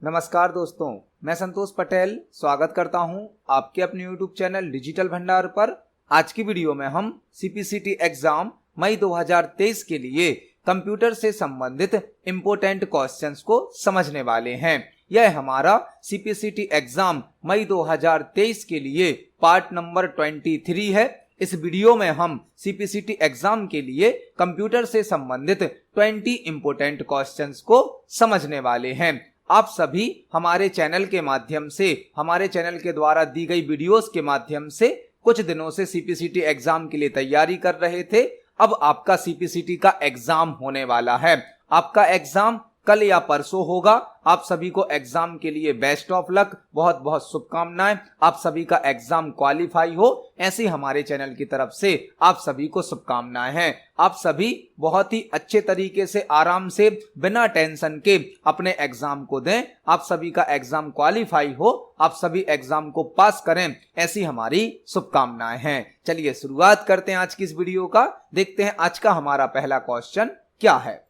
नमस्कार दोस्तों, मैं संतोष पटेल स्वागत करता हूं आपके अपने YouTube चैनल डिजिटल भंडार पर। आज की वीडियो में हम CPCT एग्जाम मई 2023 के लिए कंप्यूटर से संबंधित इम्पोर्टेंट क्वेश्चंस को समझने वाले हैं। यह हमारा CPCT एग्जाम मई 2023 के लिए पार्ट नंबर 23 है। इस वीडियो में हम CPCT एग्जाम के लिए कंप्यूटर से संबंधित 20 इम्पोर्टेंट क्वेश्चंस को समझने वाले हैं। आप सभी हमारे चैनल के माध्यम से, हमारे चैनल के द्वारा दी गई वीडियोस के माध्यम से कुछ दिनों से CPCT एग्जाम के लिए तैयारी कर रहे थे। अब आपका CPCT का एग्जाम होने वाला है। आपका एग्जाम कल या परसों होगा। आप सभी को एग्जाम के लिए बेस्ट ऑफ लक, बहुत बहुत शुभकामनाएं। आप सभी का एग्जाम क्वालिफाई हो, ऐसी हमारे चैनल की तरफ से आप सभी को शुभकामनाएं हैं। आप सभी बहुत ही अच्छे तरीके से, आराम से, बिना टेंशन के अपने एग्जाम को दें। आप सभी का एग्जाम क्वालिफाई हो, आप सभी एग्जाम को पास करें, ऐसी हमारी शुभकामनाएं हैं। चलिए शुरुआत करते हैं आज की इस वीडियो का। देखते हैं आज का हमारा पहला क्वेश्चन क्या है।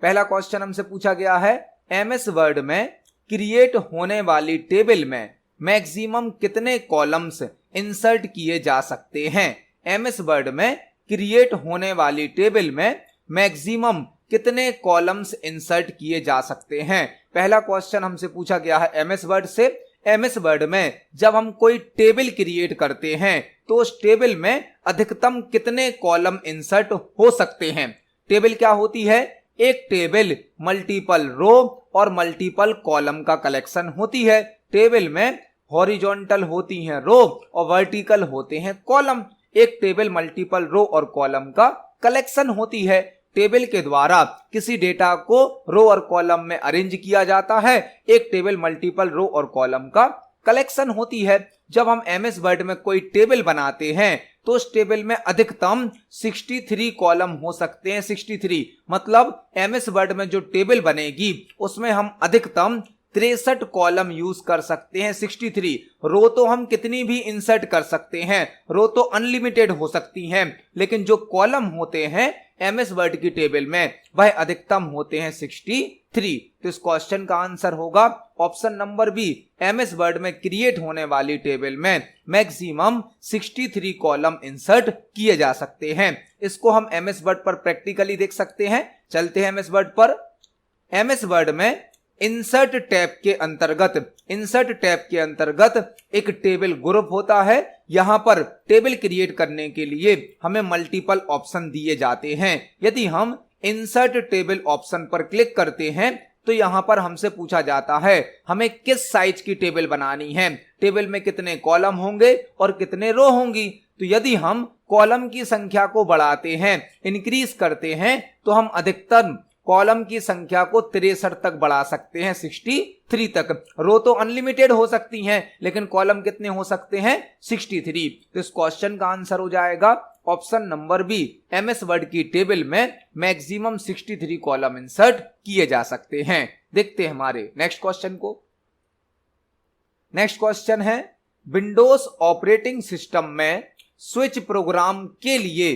पहला क्वेश्चन हमसे पूछा गया है, MS वर्ड में क्रिएट होने वाली टेबल में मैक्सिमम कितने कॉलम्स इंसर्ट किए जा सकते हैं। MS वर्ड में क्रिएट होने वाली टेबल में मैक्सिमम कितने कॉलम्स इंसर्ट किए जा सकते हैं। पहला क्वेश्चन हमसे पूछा गया है MS वर्ड से। MS वर्ड में जब हम कोई टेबल क्रिएट करते हैं तो उस टेबल में अधिकतम कितने कॉलम इंसर्ट हो सकते हैं। टेबल क्या होती है? एक टेबल मल्टीपल रो और मल्टीपल कॉलम का कलेक्शन होती है। टेबल में हॉरिजॉन्टल होती हैं रो और वर्टिकल होते हैं कॉलम। एक टेबल मल्टीपल रो और कॉलम का कलेक्शन होती है। टेबल के द्वारा किसी डेटा को रो और कॉलम में अरेंज किया जाता है। एक टेबल मल्टीपल रो और कॉलम का कलेक्शन होती है। जब हम MS वर्ड में कोई टेबल बनाते हैं तो उस टेबल में अधिकतम 63 कॉलम हो सकते हैं। 63 मतलब MS वर्ड में जो टेबल बनेगी उसमें हम अधिकतम 63 कॉलम यूज कर सकते हैं। 63 रो तो हम कितनी भी इंसर्ट कर सकते हैं, रो तो अनलिमिटेड हो सकती हैं, लेकिन जो कॉलम होते हैं MS वर्ड की टेबल में वह अधिकतम होते हैं 63। तो इस क्वेश्चन का आंसर होगा option number B. MS word में क्रिएट होने वाली टेबल में मैक्सिमम 63 कॉलम इंसर्ट किए जा सकते हैं। इसको हम MS वर्ड पर प्रैक्टिकली देख सकते हैं। चलते हैं MS वर्ड पर। MS वर्ड में इंसर्ट टैब के अंतर्गत एक टेबल ग्रुप होता है। यहां पर टेबल क्रिएट करने के लिए हमें मल्टीपल ऑप्शन दिए जाते हैं। यदि हम इंसर्ट टेबल ऑप्शन पर क्लिक करते हैं तो यहां पर हमसे पूछा जाता है हमें किस साइज की टेबल बनानी है, टेबल में कितने कॉलम होंगे और कितने रो होंगी। तो यदि हम कॉलम की संख्या को बढ़ाते हैं, इंक्रीज करते हैं, तो हम अधिकतम कॉलम की संख्या को 63 तक बढ़ा सकते हैं, 63 तक। रो तो अनलिमिटेड हो सकती हैं, लेकिन कॉलम कितने हो सकते हैं? 63। तो इस क्वेश्चन का आंसर हो जाएगा option number B. MS word की टेबल में मैक्सिमम 63 कॉलम इंसर्ट किए जा सकते हैं। देखते हैं हमारे नेक्स्ट क्वेश्चन को। नेक्स्ट क्वेश्चन है, विंडोज ऑपरेटिंग सिस्टम में स्विच प्रोग्राम के लिए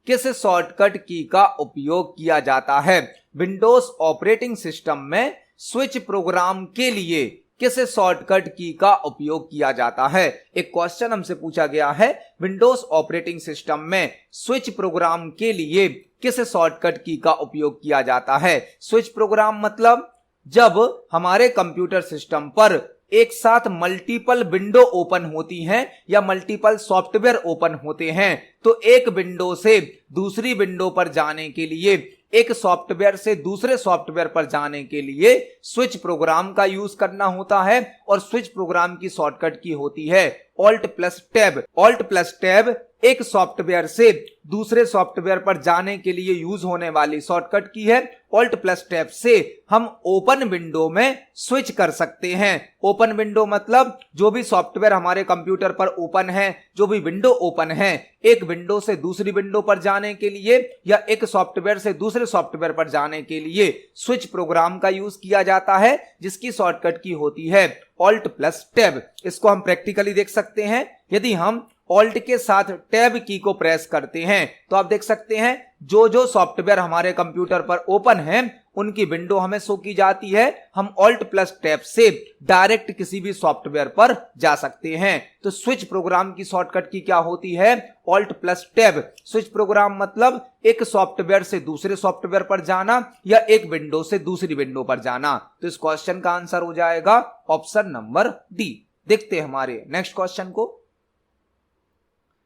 किस शॉर्टकट की का उपयोग किया जाता है। विंडोज ऑपरेटिंग सिस्टम में स्विच प्रोग्राम के लिए किस शॉर्टकट की का उपयोग किया जाता है। एक क्वेश्चन हमसे पूछा गया है, विंडोज ऑपरेटिंग सिस्टम में स्विच प्रोग्राम के लिए किस शॉर्टकट की का उपयोग किया जाता है। स्विच प्रोग्राम मतलब जब हमारे कंप्यूटर सिस्टम पर एक साथ मल्टीपल विंडो ओपन होती हैं या मल्टीपल सॉफ्टवेयर ओपन होते हैं तो एक विंडो से दूसरी विंडो पर जाने के लिए, एक सॉफ्टवेयर से दूसरे सॉफ्टवेयर पर जाने के लिए स्विच प्रोग्राम का यूज करना होता है। और स्विच प्रोग्राम की शॉर्टकट की होती है Alt+Tab। Alt+Tab एक सॉफ्टवेयर से दूसरे सॉफ्टवेयर पर जाने के लिए यूज होने वाली शॉर्टकट की है। Alt+Tab से हम ओपन विंडो में स्विच कर सकते हैं। ओपन विंडो मतलब जो भी सॉफ्टवेयर हमारे कंप्यूटर पर ओपन है, जो भी विंडो ओपन है, एक विंडो से दूसरी विंडो पर जाने के लिए या एक सॉफ्टवेयर से दूसरे सॉफ्टवेयर पर जाने के लिए स्विच प्रोग्राम का यूज किया जाता है, जिसकी शॉर्टकट की होती है Alt+Tab। इसको हम प्रैक्टिकली देख सकते हैं। यदि हम ऑल्ट के साथ टैब की को प्रेस करते हैं तो आप देख सकते हैं जो जो सॉफ्टवेयर हमारे कंप्यूटर पर ओपन है उनकी विंडो हमें शो की जाती है। हम ऑल्ट प्लस टैब से डायरेक्ट किसी भी सॉफ्टवेयर पर जा सकते हैं। तो स्विच प्रोग्राम की शॉर्टकट की क्या होती है? Alt plus tab. Switch program मतलब एक सॉफ्टवेयर से दूसरे सॉफ्टवेयर पर जाना या एक विंडो से दूसरी विंडो पर जाना। तो इस क्वेश्चन का आंसर हो जाएगा ऑप्शन नंबर डी। देखते हैं हमारे नेक्स्ट क्वेश्चन को।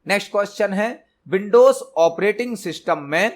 नेक्स्ट क्वेश्चन है, विंडोज ऑपरेटिंग सिस्टम में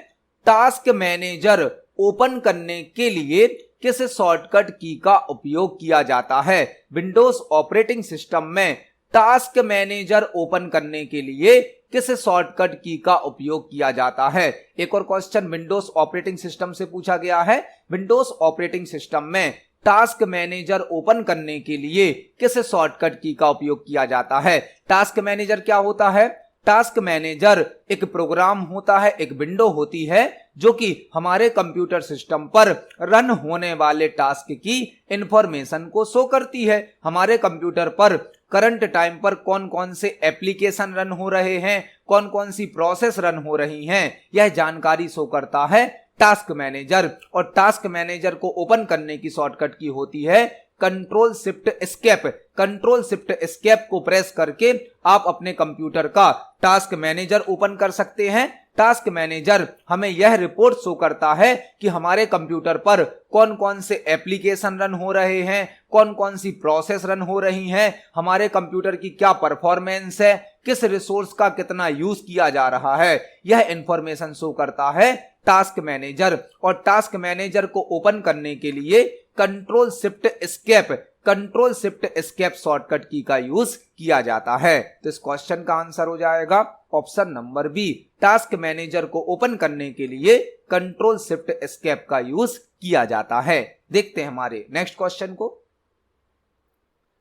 टास्क मैनेजर ओपन करने के लिए किस शॉर्टकट की का उपयोग किया जाता है? विंडोज ऑपरेटिंग सिस्टम में टास्क मैनेजर ओपन करने के लिए किस शॉर्टकट की का उपयोग किया जाता है? एक और क्वेश्चन विंडोज ऑपरेटिंग सिस्टम से पूछा गया है। विंडोज ऑपरेटिंग सिस्टम में टास्क मैनेजर ओपन करने के लिए किस शॉर्टकट की का उपयोग किया जाता है? टास्क मैनेजर क्या होता है? टास्क मैनेजर एक प्रोग्राम होता है, एक विंडो होती है जो कि हमारे कंप्यूटर सिस्टम पर रन होने वाले टास्क की इंफॉर्मेशन को शो करती है। हमारे कंप्यूटर पर करंट टाइम पर कौन कौन से एप्लीकेशन रन हो रहे हैं, कौन कौन सी प्रोसेस रन हो रही हैं, यह जानकारी शो करता है टास्क मैनेजर। और टास्क मैनेजर को ओपन करने की शॉर्टकट की होती है control shift escape. Control shift escape को प्रेस करके आप अपने कंप्यूटर का टास्क मैनेजर ओपन कर सकते हैं। टास्क मैनेजर हमें यह रिपोर्ट शो करता है कि हमारे कंप्यूटर पर कौन कौन से एप्लीकेशन रन हो रहे हैं, कौन कौन सी प्रोसेस रन हो रही हैं, हमारे कंप्यूटर की क्या परफॉर्मेंस है, किस रिसोर्स का कितना यूज किया जा रहा है, यह इंफॉर्मेशन शो करता है टास्क मैनेजर। और टास्क मैनेजर को ओपन करने के लिए कंट्रोल शिफ्ट एस्केप शॉर्टकट की का यूज किया जाता है। तो इस क्वेश्चन का आंसर हो जाएगा option number B. Task manager को ओपन करने के लिए कंट्रोल शिफ्ट एस्केप का यूज किया जाता है। देखते हैं हमारे नेक्स्ट क्वेश्चन को।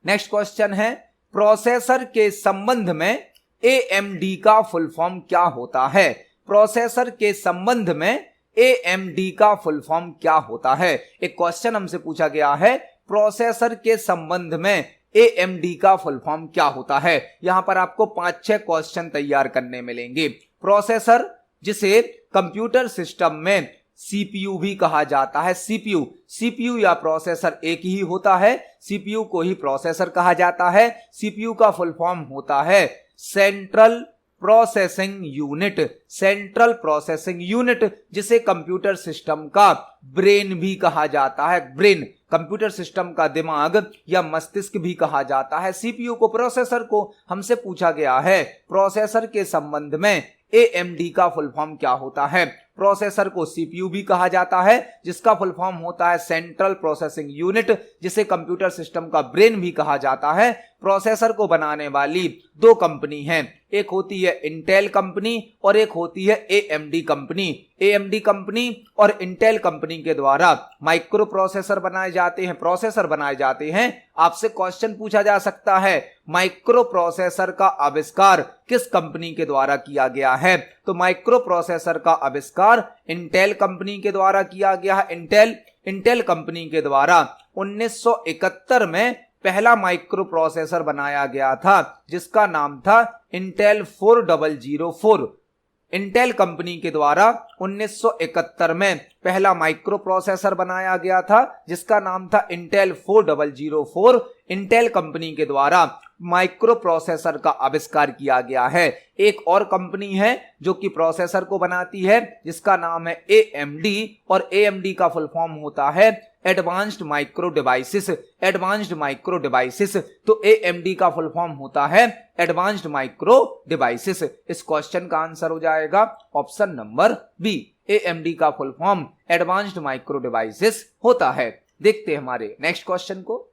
नेक्स्ट क्वेश्चन है, प्रोसेसर के संबंध में AMD का फुल फॉर्म क्या होता है? प्रोसेसर के संबंध में AMD का फुल फॉर्म क्या होता है? एक क्वेश्चन हमसे पूछा गया है, प्रोसेसर के संबंध में AMD का फुल फॉर्म क्या होता है? यहां पर आपको 5-6 क्वेश्चन तैयार करने मिलेंगे। प्रोसेसर जिसे कंप्यूटर सिस्टम में CPU भी कहा जाता है। CPU या प्रोसेसर एक ही होता है। CPU को ही प्रोसेसर कहा जाता है। CPU का फुल फॉर्म होता है central processing unit. Central processing unit जिसे कंप्यूटर सिस्टम का ब्रेन भी कहा जाता है। ब्रेन कंप्यूटर सिस्टम का दिमाग या मस्तिष्क भी कहा जाता है। CPU को, प्रोसेसर को हमसे पूछा गया है प्रोसेसर के संबंध में AMD का फुल फॉर्म क्या होता है? प्रोसेसर को CPU भी कहा जाता है जिसका फुल फॉर्म होता है सेंट्रल प्रोसेसिंग यूनिट जिसे कंप्यूटर सिस्टम का ब्रेन भी कहा जाता है। प्रोसेसर को बनाने वाली 2 कंपनी हैं, एक होती है इंटेल कंपनी और एक होती है AMD कंपनी। AMD कंपनी और इंटेल कंपनी के द्वारा माइक्रो प्रोसेसर बनाए जाते हैं, प्रोसेसर बनाए जाते हैं। आपसे क्वेश्चन पूछा जा सकता है माइक्रो प्रोसेसर का आविष्कार किस कंपनी के द्वारा किया गया है? तो माइक्रो प्रोसेसर का आविष्कार इंटेल कंपनी के द्वारा किया गया है। इंटेल कंपनी के द्वारा 1971 में पहला माइक्रो प्रोसेसर बनाया गया था जिसका नाम था इंटेल 4004। इंटेल कंपनी के द्वारा 1971 में पहला माइक्रो प्रोसेसर बनाया गया था जिसका नाम था इंटेल 4004। इंटेल कंपनी के द्वारा माइक्रो प्रोसेसर का आविष्कार किया गया है। एक और कंपनी है जो कि प्रोसेसर को बनाती है जिसका नाम है AMD और AMD का फुल फॉर्म होता है advanced micro devices. Advanced micro devices, तो AMD का फुल फॉर्म होता है एडवांस्ड माइक्रो डिवाइसेस। इस क्वेश्चन का आंसर हो जाएगा ऑप्शन नंबर बी। AMD का full form advanced micro devices होता है। देखते हैं हमारे नेक्स्ट क्वेश्चन को।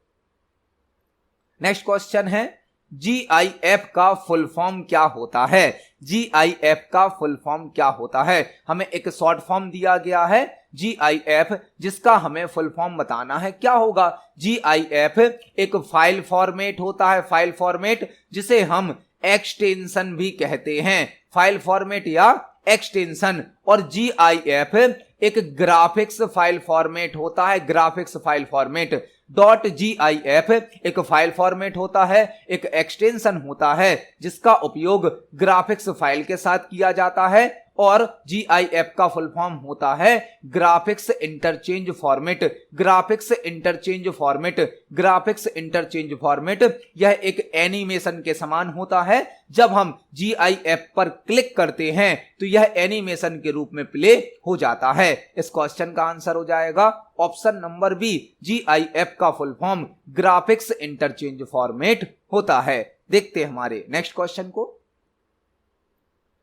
नेक्स्ट क्वेश्चन है, GIF का फुल फॉर्म क्या होता है? GIF का फुल फॉर्म क्या होता है? हमें एक शॉर्ट फॉर्म दिया गया है GIF जिसका हमें फुल फॉर्म बताना है। क्या होगा? GIF एक फाइल फॉर्मेट होता है, फाइल फॉर्मेट जिसे हम एक्सटेंशन भी कहते हैं, फाइल फॉर्मेट या एक्सटेंशन। और GIF एक ग्राफिक्स फाइल फॉर्मेट होता है, ग्राफिक्स फाइल फॉर्मेट। .gif एक फाइल फॉर्मेट होता है, एक एक्सटेंशन होता है जिसका उपयोग ग्राफिक्स फाइल के साथ किया जाता है। और GIF का फुल फॉर्म होता है graphics interchange format. Graphics interchange format, graphics interchange format यह एक एनिमेशन के समान होता है। जब हम GIF पर क्लिक करते हैं तो यह एनिमेशन के रूप में प्ले हो जाता है। इस क्वेश्चन का आंसर हो जाएगा ऑप्शन नंबर बी, GIF का full form graphics interchange format होता है। देखते हैं हमारे नेक्स्ट क्वेश्चन को।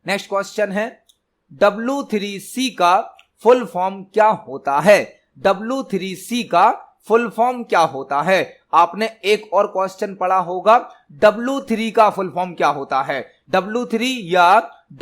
नेक्स्ट क्वेश्चन है W3C का फुल फॉर्म क्या होता है? W3C का फुल फॉर्म क्या होता है? आपने एक और क्वेश्चन पढ़ा होगा, W3 का फुल फॉर्म क्या होता है? W3 या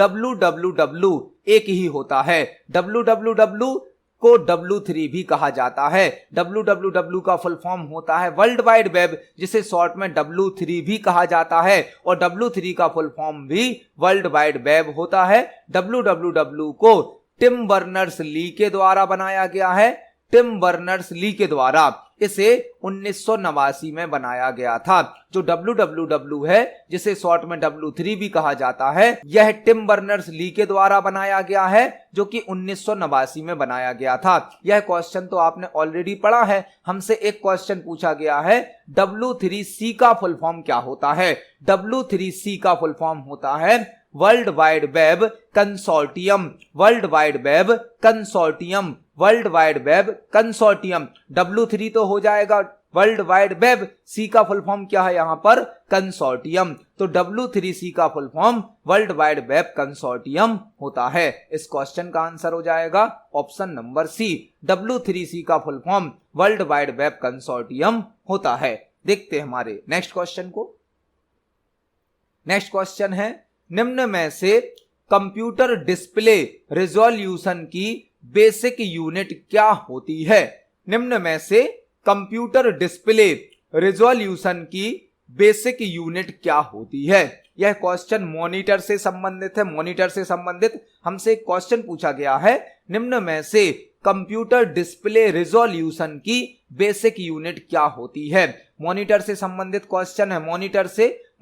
WWW एक ही होता है। WWW को W3 भी कहा जाता है। WWW का फुल फॉर्म होता है वर्ल्ड वाइड वेब, जिसे शॉर्ट में W3 भी कहा जाता है, और W3 का फुल फॉर्म भी वर्ल्ड वाइड वेब होता है। WWW को टिम बर्नर्स-ली के द्वारा बनाया गया है। टिम बर्नर्स-ली के द्वारा इसे 1989 में बनाया गया था। जो WWW है, जिसे शॉर्ट में W3 भी कहा जाता है, यह टिम बर्नर्स-ली के द्वारा बनाया गया है, जो कि 1989 में बनाया गया था। यह क्वेश्चन तो आपने ऑलरेडी पढ़ा है। हमसे एक क्वेश्चन पूछा गया है, W3C का फुल फॉर्म क्या होता है? W3C का फुल फॉर्म होता है world wide web consortium. World wide web consortium, world wide web consortium. W3 तो हो जाएगा वर्ल्ड वाइड वेब, सी का फुल फॉर्म क्या है यहाँ पर? कंसोर्टियम। तो W3C का full form world wide web consortium होता है। इस क्वेश्चन का आंसर हो जाएगा ऑप्शन नंबर सी, W3C का full form world wide web consortium होता है। देखते हैं हमारे नेक्स्ट क्वेश्चन को। नेक्स्ट क्वेश्चन है, निम्न में से कंप्यूटर डिस्प्ले रिजोल्यूशन की बेसिक यूनिट क्या होती है? निम्न में से कंप्यूटर डिस्प्ले रिजोल्यूशन की बेसिक यूनिट क्या होती है? यह क्वेश्चन मॉनिटर से संबंधित है। मॉनिटर से संबंधित हमसे एक क्वेश्चन पूछा गया है, निम्न में से कंप्यूटर डिस्प्ले रिजोल्यूशन की बेसिक यूनिट क्या होती है? मॉनिटर से संबंधित क्वेश्चन है।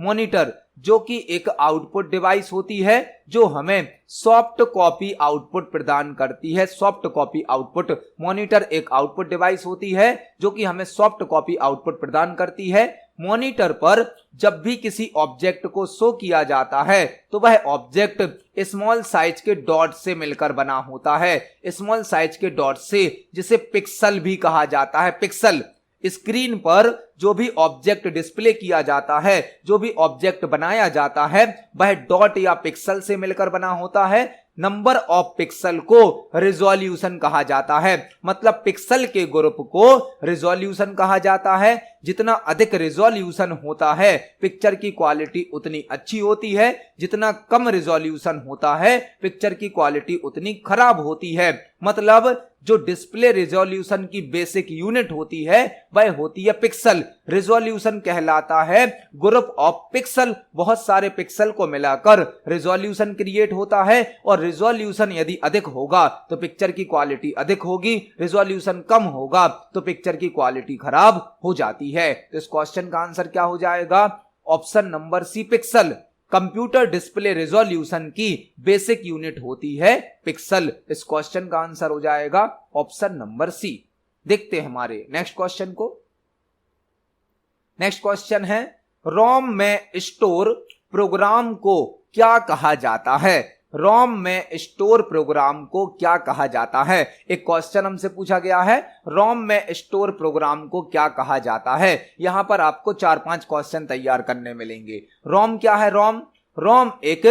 मॉनिटर जो कि एक आउटपुट डिवाइस होती है, जो हमें सॉफ्ट कॉपी आउटपुट प्रदान करती है। सॉफ्ट कॉपी आउटपुट, मॉनिटर एक आउटपुट डिवाइस होती है जो कि हमें सॉफ्ट कॉपी आउटपुट प्रदान करती है। मॉनिटर पर जब भी किसी ऑब्जेक्ट को शो किया जाता है तो वह ऑब्जेक्ट स्मॉल साइज के डॉट से मिलकर बना होता है। स्मॉल साइज के डॉट से, जिसे पिक्सल भी कहा जाता है। पिक्सल, स्क्रीन पर जो भी ऑब्जेक्ट डिस्प्ले किया जाता है, जो भी ऑब्जेक्ट बनाया जाता है, वह डॉट या पिक्सल से मिलकर बना होता है। नंबर ऑफ पिक्सल को रिजोल्यूशन कहा जाता है। मतलब पिक्सल के ग्रुप को रिजोल्यूशन कहा जाता है। जितना अधिक रिजोल्यूशन होता है, पिक्चर की क्वालिटी उतनी अच्छी होती है। जितना कम रिजोल्यूशन होता है, पिक्चर की क्वालिटी उतनी खराब होती है। मतलब जो डिस्प्ले रिजोल्यूशन की बेसिक यूनिट होती है, वह होती है पिक्सल। रिजोल्यूशन कहलाता है ग्रुप ऑफ पिक्सल। बहुत सारे पिक्सल को मिलाकर रिजोल्यूशन क्रिएट होता है, और रिजोल्यूशन यदि अधिक होगा तो पिक्चर की क्वालिटी अधिक होगी, रिजोल्यूशन कम होगा तो पिक्चर की क्वालिटी खराब हो जाती है। तो इस क्वेश्चन का आंसर क्या हो जाएगा? Option number C, pixel. Computer display resolution की बेसिक यूनिट होती है पिक्सल। इस क्वेश्चन का आंसर हो जाएगा ऑप्शन नंबर सी। देखते हैं हमारे नेक्स्ट क्वेश्चन को। नेक्स्ट क्वेश्चन है, रोम में स्टोर प्रोग्राम को क्या कहा जाता है? रोम में स्टोर प्रोग्राम को क्या कहा जाता है? एक क्वेश्चन हमसे पूछा गया है, रोम में स्टोर प्रोग्राम को क्या कहा जाता है? यहां पर आपको 4-5 क्वेश्चन तैयार करने मिलेंगे। रोम क्या है? रोम एक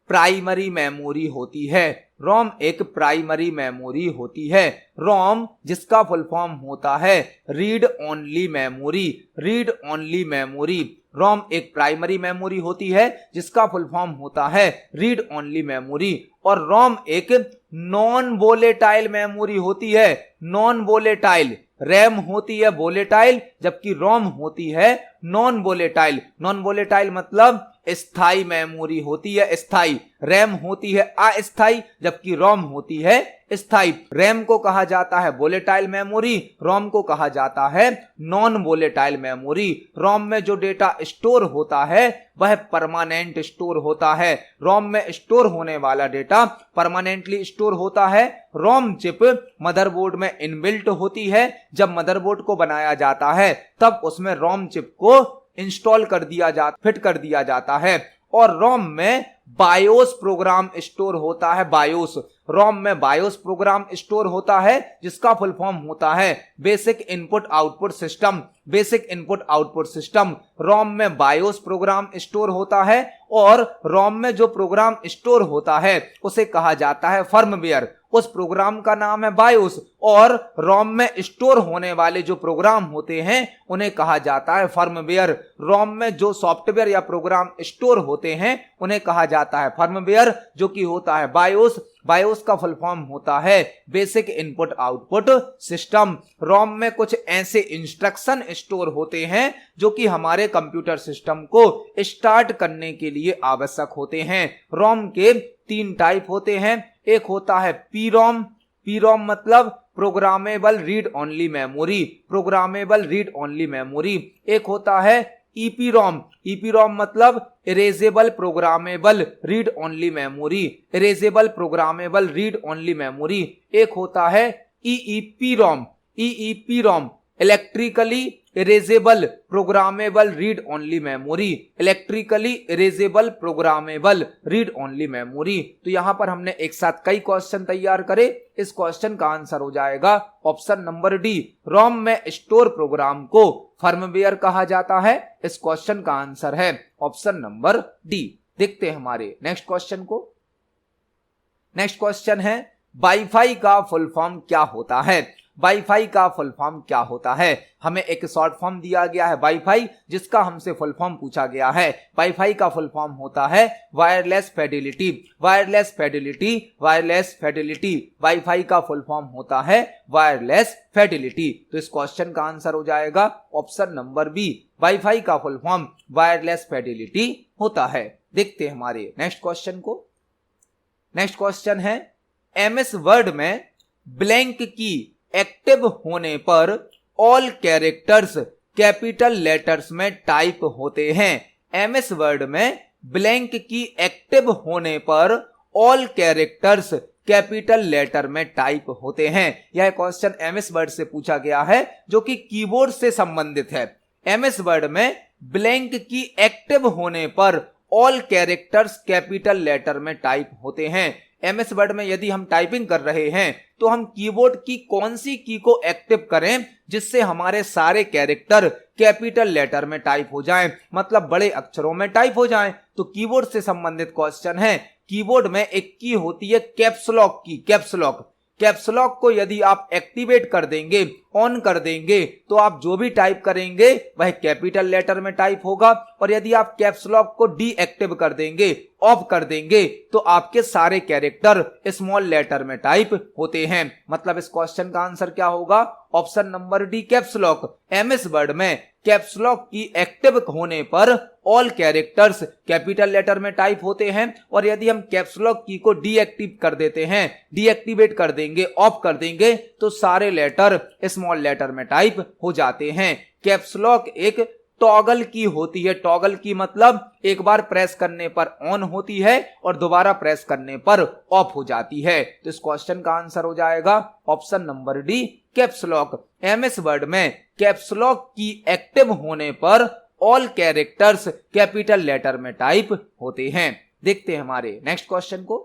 प्राइमरी मेमोरी होती है। रोम एक प्राइमरी मेमोरी होती है। रोम जिसका फुल फॉर्म होता है read only memory. Read only memory. ROM एक प्राइमरी मेमोरी होती है जिसका फुल फॉर्म होता है रीड ओनली मेमोरी। और रोम एक नॉन वोलेटाइल मेमोरी होती है। Non volatile. रैम होती है वोलेटाइल, जबकि रोम होती है नॉन वोलेटाइल। नॉन वोलेटाइल मतलब स्थायी मेमोरी होती है, स्थायी। रैम होती है अस्थायी, जबकि रोम होती है स्थायी। रैम को कहा जाता है वोलेटाइल मेमोरी, रोम को कहा जाता है नॉन वोलेटाइल मेमोरी। रोम में जो डेटा स्टोर होता है वह परमानेंट स्टोर होता है। रोम में स्टोर होने वाला डेटा परमानेंटली स्टोर होता है। रोम चिप मदरबोर्ड में इनबिल्ट होती है। जब मदरबोर्ड को बनाया जाता है तब उसमें रोम चिप को इंस्टॉल कर दिया फिट कर दिया जाता है। और रोम में बायोस प्रोग्राम स्टोर होता है, बायोस। रोम में बायोस प्रोग्राम स्टोर होता है जिसका फुल फॉर्म होता है basic input output system. Basic input output system. ROM में बायोस प्रोग्राम स्टोर होता है और रोम में जो प्रोग्राम स्टोर होता है उसे कहा जाता है फर्मवेयर। उस प्रोग्राम का नाम है बायोस और रोम में स्टोर होने वाले जो प्रोग्राम होते हैं उन्हें कहा जाता है फर्मवेयर। रोम में जो सॉफ्टवेयर या प्रोग्राम स्टोर होते हैं उन्हें कहा जाता है फर्मवेयर, जो कि होता है बायोस। बायोस का फुल फॉर्म होता है basic input output system. ROM में कुछ ऐसे इंस्ट्रक्शन स्टोर होते हैं जो कि हमारे कंप्यूटर सिस्टम को स्टार्ट करने के लिए आवश्यक होते हैं। रोम के 3 टाइप होते हैं। एक होता है पीरोम। पीरोम मतलब programmable read only memory, programmable read only memory. एक होता है ईपीरोम। ईपीरोम मतलब erasable programmable read only memory, erasable programmable read only memory. एक होता है EEPROM. EEPROM electrically erasable programmable read only memory, electrically erasable programmable read only memory. तो यहां पर हमने एक साथ कई क्वेश्चन तैयार करे। इस क्वेश्चन का आंसर हो जाएगा ऑप्शन नंबर डी। रोम में स्टोर प्रोग्राम को फर्मवेयर कहा जाता है। इस क्वेश्चन का आंसर है ऑप्शन नंबर डी। देखते हैं हमारे नेक्स्ट क्वेश्चन को। नेक्स्ट क्वेश्चन है वाईफाई का फुल फॉर्म क्या होता है। वाईफाई का फुल फॉर्म क्या होता है। हमें एक शॉर्ट फॉर्म दिया गया है वाईफाई, जिसका हमसे फुल फॉर्म पूछा गया है। वाईफाई का फुल फॉर्म होता है wireless Fidelity, wireless Fidelity, wireless Fidelity. Wifi का फुल फॉर्म होता है वायरलेस फिडेलिटी। तो इस क्वेश्चन का आंसर हो जाएगा ऑप्शन नंबर बी। वाईफाई का फुल फॉर्म वायरलेस फिडेलिटी होता है। देखते हैं हमारे नेक्स्ट क्वेश्चन को। नेक्स्ट क्वेश्चन है एमएस वर्ड में ब्लैंक की एक्टिव होने पर ऑल कैरेक्टर्स कैपिटल लेटर्स में टाइप होते हैं। एमएस वर्ड में ब्लैंक की एक्टिव होने पर ऑल कैरेक्टर्स कैपिटल लेटर में टाइप होते हैं। यह क्वेश्चन एमएस वर्ड से पूछा गया है जो कि कीबोर्ड से संबंधित है। एमएस वर्ड में ब्लैंक की एक्टिव होने पर ऑल कैरेक्टर्स कैपिटल लेटर में टाइप होते हैं। एमएस वर्ड में यदि हम टाइपिंग कर रहे हैं तो हम कीबोर्ड की कौन सी की को एक्टिव करें जिससे हमारे सारे कैरेक्टर कैपिटल लेटर में टाइप हो जाएं, मतलब बड़े अक्षरों में टाइप हो जाएं। तो कीबोर्ड से संबंधित क्वेश्चन है। कीबोर्ड में एक की होती है कैप्स लॉक की, कैप्स लॉक। कैप्स लॉक को यदि आप एक्टिवेट कर देंगे, ऑन कर देंगे, तो आप जो भी टाइप करेंगे वह कैपिटल लेटर में टाइप होगा। और यदि आप कैप्स लॉक को डीएक्टिव कर देंगे, ऑफ कर देंगे, तो आपके सारे कैरेक्टर स्मॉल लेटर में टाइप होते हैं। मतलब इस क्वेश्चन का आंसर क्या होगा option number D caps lock. MS word में कैप्स लॉक की एक्टिव होने पर ऑल कैरेक्टर्स कैपिटल लेटर में टाइप होते हैं। और यदि हम कैप्स लॉक की को डीएक्टिव कर देते हैं, डीएक्टिवेट कर देंगे, ऑफ कर देंगे, तो सारे लेटर स्मॉल लेटर में टाइप हो जाते हैं। कैप्स लॉक एक टॉगल की होती है। टॉगल की मतलब एक बार प्रेस करने पर ऑन होती है और दोबारा प्रेस करने पर ऑफ हो जाती है। तो इस क्वेश्चन का आंसर हो जाएगा option number D caps lock. MS word में कैप्स लॉक की एक्टिव होने पर ऑल कैरेक्टर्स कैपिटल लेटर में टाइप होते हैं। देखते हैं हमारे नेक्स्ट क्वेश्चन को।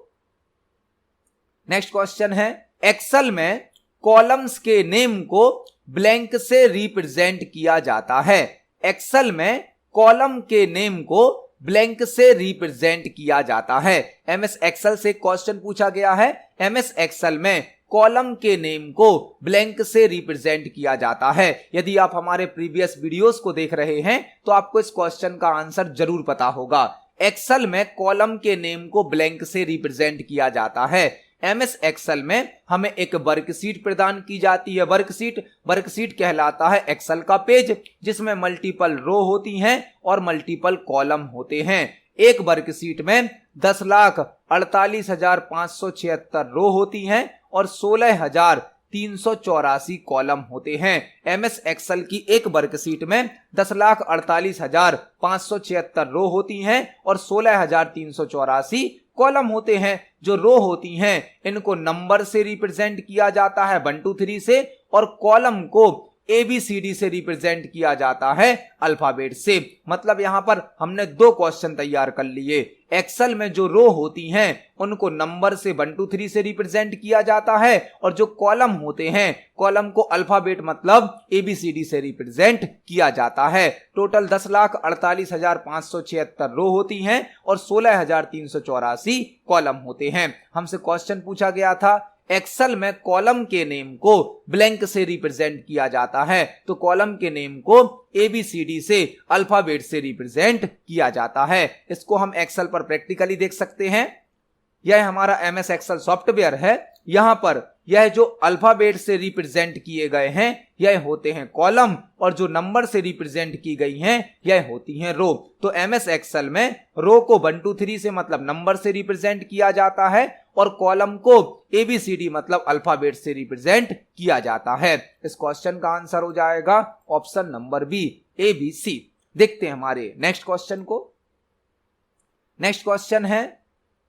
नेक्स्ट क्वेश्चन है एक्सेल में कॉलम्स के नेम को ब्लैंक से रिप्रेजेंट किया जाता है। एक्सेल में कॉलम के नेम को ब्लैंक से रिप्रेजेंट किया जाता है। एमएस एक्सेल से क्वेश्चन पूछा गया है। एमएस एक्सेल में कॉलम के नेम को ब्लैंक से रिप्रेजेंट किया जाता है। यदि आप हमारे प्रीवियस वीडियोस को देख रहे हैं तो आपको इस क्वेश्चन का आंसर जरूर पता होगा। एक्सेल में कॉलम के नेम को ब्लैंक से रिप्रेजेंट किया जाता है। एमएस एक्सेल में हमें एक वर्कशीट प्रदान की जाती है। वर्कशीट कहलाता है एक्सेल का पेज जिसमें मल्टीपल रो होती हैं और मल्टीपल कॉलम होते हैं। एक वर्कशीट में 10,48,576 रो होती हैं और 16,384 कॉलम होते हैं। एमएस एक्सेल की एक वर्कशीट में 10,48,576 रो होती हैं और 16,384 कॉलम होते हैं। जो रो होती हैं इनको नंबर से रिप्रेजेंट किया जाता है 1 2 3 से, और कॉलम को ABCD से रिप्रेजेंट किया जाता है अल्फाबेट से। मतलब यहां पर हमने 2 क्वेश्चन तैयार कर लिए। एक्सेल में जो रो होती हैं उनको नंबर से 1 2 3 से रिप्रेजेंट किया जाता है, और जो कॉलम होते हैं कॉलम को अल्फाबेट मतलब ABCD से रिप्रेजेंट किया जाता है। टोटल 10,48,576 रो होती हैं और 16,384 कॉलम होते हैं। हमसे क्वेश्चन पूछा गया था एक्सेल में कॉलम के नेम को ब्लैंक से रिप्रेजेंट किया जाता है, तो कॉलम के नेम को ABCD से अल्फाबेट से रिप्रेजेंट किया जाता है। इसको हम एक्सेल पर प्रैक्टिकली देख सकते हैं। यह हमारा MS एक्सेल सॉफ्टवेयर है। यहां पर यह जो अल्फाबेट से रिप्रेजेंट किए गए हैं यह होते हैं कॉलम, और जो नंबर से रिप्रेजेंट की गई हैं यह होती हैं रो। तो MS एक्सेल में रो को 1 2 3 से मतलब नंबर से रिप्रेजेंट किया जाता है, और कॉलम को ABCD मतलब अल्फाबेट से रिप्रेजेंट किया जाता है। इस क्वेश्चन का आंसर हो जाएगा ऑप्शन नंबर बी, ABC। देखते हैं हमारे नेक्स्ट क्वेश्चन को। नेक्स्ट क्वेश्चन है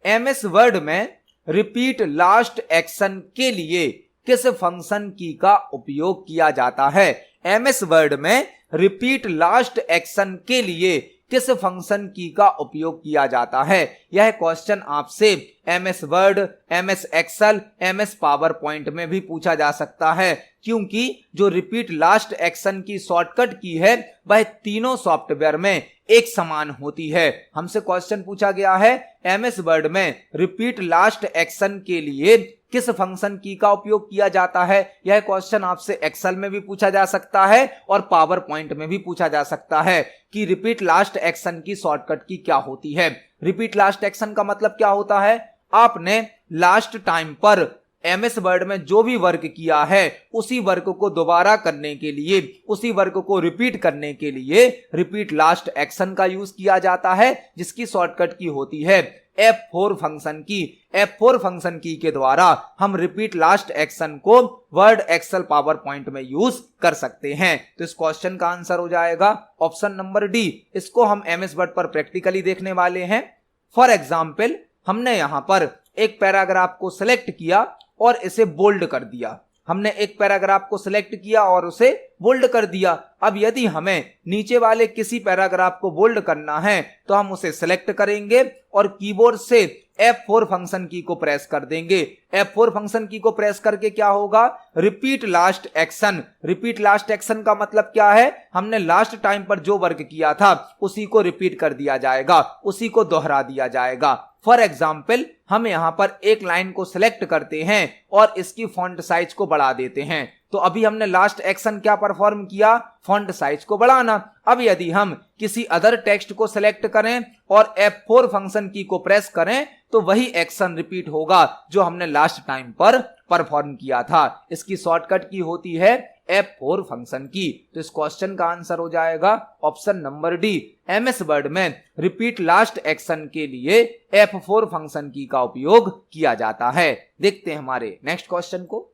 MS वर्ड में रिपीट लास्ट एक्शन के लिए किस फंक्शन की का उपयोग किया जाता है। MS वर्ड में रिपीट लास्ट एक्शन के लिए किस फंक्शन की का उपयोग किया जाता है। यह क्वेश्चन आपसे MS word, MS Excel, MS PowerPoint में भी पूछा जा सकता है, क्योंकि जो रिपीट लास्ट एक्शन की शॉर्टकट की है वह तीनों सॉफ्टवेयर में एक समान होती है। हमसे क्वेश्चन पूछा गया है MS वर्ड में रिपीट लास्ट एक्शन के लिए किस फंक्शन की का उपयोग किया जाता है। यह क्वेश्चन आपसे एक्सेल में भी पूछा जा सकता है और पावर पॉइंट में भी पूछा जा सकता है कि रिपीट लास्ट एक्शन की शॉर्टकट की क्या होती है। रिपीट लास्ट एक्शन का मतलब क्या होता है, आपने लास्ट टाइम पर MS वर्ड में जो भी वर्क किया है उसी वर्क को दोबारा करने के लिए, उसी वर्क को रिपीट करने के लिए रिपीट लास्ट एक्शन का यूज किया जाता है, जिसकी शॉर्टकट की होती है F4 फंक्शन की। F4 फंक्शन की के द्वारा हम रिपीट लास्ट एक्शन को वर्ड, एक्सेल, पावर पॉइंट में यूज कर सकते हैं। तो इस क्वेश्चन का आंसर हो जाएगा ऑप्शन नंबर डी। इसको हम MS वर्ड पर प्रैक्टिकली देखने वाले हैं। फॉर एग्जाम्पल, हमने यहां पर एक पैराग्राफ को सिलेक्ट किया और इसे बोल्ड कर दिया। हमने एक पैराग्राफ को सिलेक्ट किया और उसे बोल्ड कर दिया। अब यदि हमें नीचे वाले किसी पैराग्राफ को बोल्ड करना है तो हम उसे सिलेक्ट करेंगे और कीबोर्ड से F4 फंक्शन की को प्रेस कर देंगे। F4 फंक्शन की को प्रेस करके क्या होगा, repeat last action. Repeat last action का मतलब क्या है, हमने लास्ट टाइम पर जो वर्क किया था उसी को रिपीट कर दिया जाएगा, उसी को दोहरा दिया जाएगा। फॉर एग्जाम्पल, हम यहां पर एक लाइन को सिलेक्ट करते हैं और इसकी फॉन्ट साइज को बढ़ा देते हैं। तो अभी हमने लास्ट एक्शन क्या परफॉर्म किया, फॉन्ट साइज को बढ़ाना। अब यदि हम किसी अदर टेक्स्ट को सिलेक्ट करें और F4 फंक्शन की को प्रेस करें तो वही एक्शन रिपीट होगा जो हमने लास्ट टाइम पर परफॉर्म किया था। इसकी शॉर्टकट की होती है F4 फंक्शन की। तो इस क्वेश्चन का आंसर हो जाएगा option number D. MS word में रिपीट लास्ट एक्शन के लिए F4 फंक्शन की का उपयोग किया जाता है। देखते हैं हमारे नेक्स्ट क्वेश्चन को।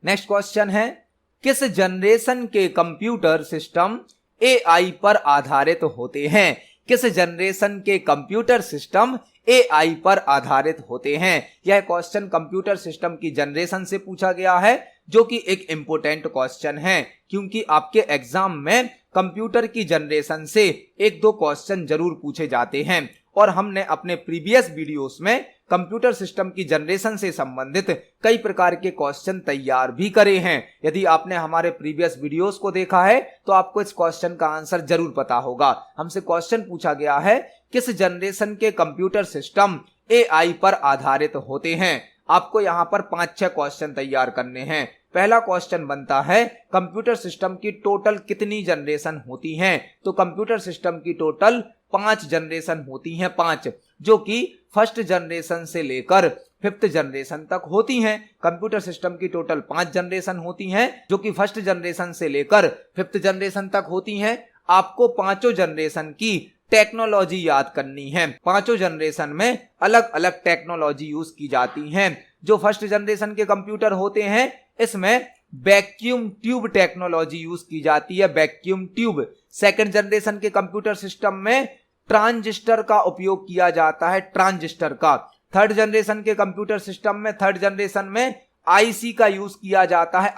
नेक्स्ट क्वेश्चन है, किस जनरेशन के कंप्यूटर सिस्टम AI पर आधारित होते हैं। किस जनरेशन के कंप्यूटर सिस्टम AI पर आधारित होते हैं। यह क्वेश्चन कंप्यूटर सिस्टम की जनरेशन से पूछा गया है, जो कि एक इंपॉर्टेंट क्वेश्चन है, क्योंकि आपके एग्जाम में कंप्यूटर की जनरेशन से 1-2 क्वेश्चन जरूर पूछे जाते हैं। और हमने अपने प्रीवियस वीडियोस में कंप्यूटर सिस्टम की जनरेशन से संबंधित कई प्रकार के क्वेश्चन तैयार भी करे हैं। यदि आपने हमारे प्रीवियस वीडियोस को देखा है तो आपको इस क्वेश्चन का आंसर जरूर पता होगा। हमसे क्वेश्चन पूछा गया है, किस जनरेशन के कंप्यूटर सिस्टम AI पर आधारित होते हैं। आपको यहां पर 5-6 क्वेश्चन तैयार करने हैं। पहला क्वेश्चन बनता है, कंप्यूटर सिस्टम की टोटल कितनी जनरेशन होती हैं। तो कंप्यूटर सिस्टम की टोटल 5 जनरेशन होती हैं, 5, जो कि फर्स्ट जनरेशन से लेकर 5th जनरेशन तक होती हैं। कंप्यूटर सिस्टम की टोटल 5 जनरेशन होती हैं, जो कि फर्स्ट जनरेशन से लेकर 5th जनरेशन तक होती हैं। आपको पांचों जनरेशन की टेक्नोलॉजी याद करनी है। पांचों जनरेशन में अलग अलग टेक्नोलॉजी यूज की जाती हैं। जो फर्स्ट जनरेशन के कंप्यूटर होते हैं, इसमें वैक्यूम ट्यूब टेक्नोलॉजी यूज की जाती है, वैक्यूम ट्यूब। सेकंड जनरेशन के कंप्यूटर सिस्टम में ट्रांजिस्टर का उपयोग किया जाता है, ट्रांजिस्टर का। थर्ड जनरेशन के कंप्यूटर सिस्टम में, थर्ड जनरेशन में आईसी का यूज किया जाता है,